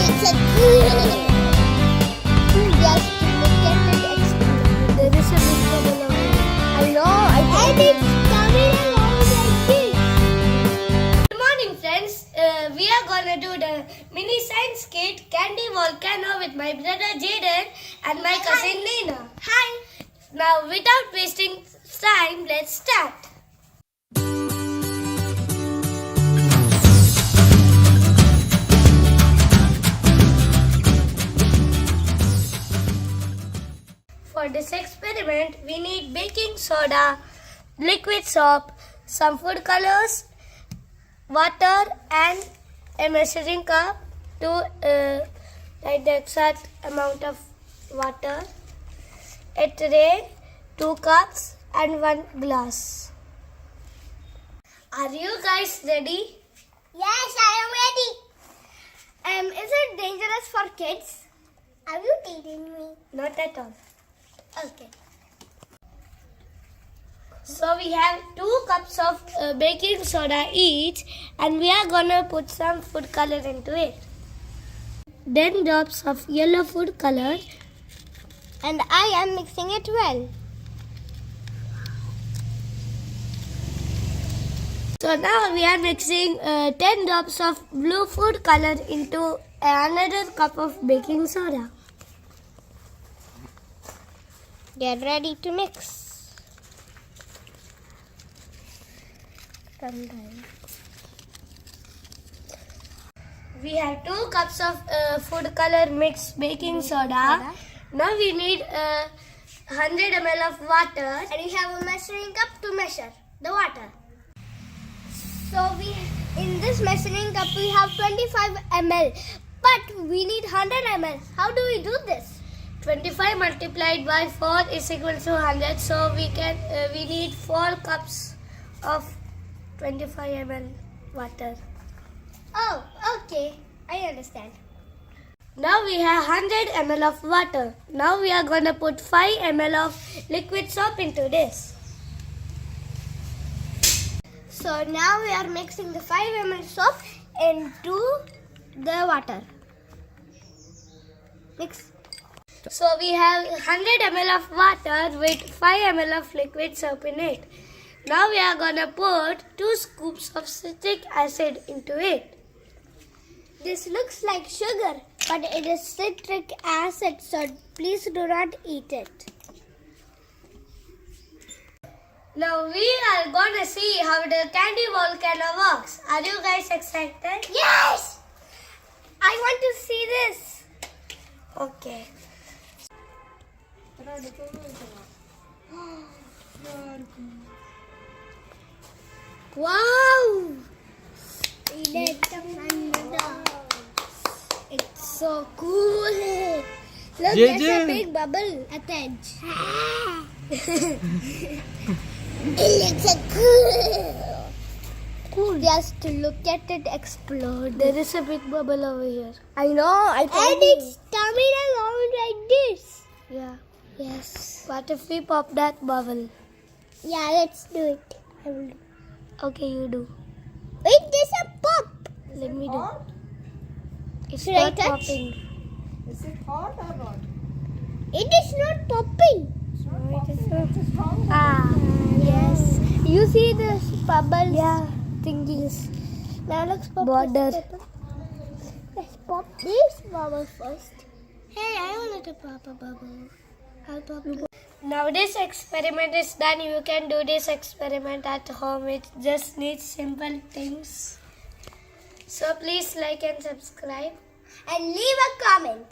looks so cool. Just look at it explode. There is a big bubble over here. I know. And it's coming along like this. Good morning, friends. We are gonna do the mini science kit Candy Volcano with my brother Jaden and my cousin Nina. Hi. Now, without wasting time, let's start. For this experiment, we need baking soda, liquid soap, some food colors, water and a measuring cup to write the exact amount of water, a tray, 2 cups and 1 glass. Are you guys ready? Yes, I am ready. Is it dangerous for kids? Are you teasing me? Not at all. Okay. So we have 2 cups of baking soda each and we are gonna put some food color into it. Then drops of yellow food color. And I am mixing it well. So now we are mixing 10 drops of blue food color into another cup of baking soda. Get ready to mix. We have 2 cups of food color mixed baking soda. Now we need 100 ml of water. And we have a measuring cup to measure the water. So in this measuring cup we have 25 ml. But we need 100 ml. How do we do this? 25 multiplied by 4 is equal to 100. So we need 4 cups of 25 ml water. Oh, okay. I understand. Now we have 100 ml of water. Now we are going to put 5 ml of liquid soap into this. So now we are mixing the 5 ml soap into the water. Mix. So we have 100 ml of water with 5 ml of liquid soap in it. Now we are going to put 2 scoops of citric acid into it. This looks like sugar, but it is citric acid, so please do not eat it. Now we are going to see how the candy volcano works. Are you guys excited? Yes! I want to see this. Okay. Wow! It's so cool. Look, there's a big bubble at the edge. It looks so cool. Cool. Just to look at it explode. There is a big bubble over here. I know. And it's coming along like this. Yeah. Yes. What if we pop that bubble? Yeah, let's do it. I will do. Okay, you do. Wait, there's a pop. Let me do. It's Should I not touch? popping. Is it hot or not? It is not popping. No, it is not. It's strong. Ah, Yes. You see the bubbles? yeah. Thingies. Now let's pop Border. this bubble. Let's pop this bubble first. Hey, I wanted to pop a bubble. I'll pop it. Now this experiment is done. You can do this experiment at home. It just needs simple things. So please like and subscribe. And leave a comment.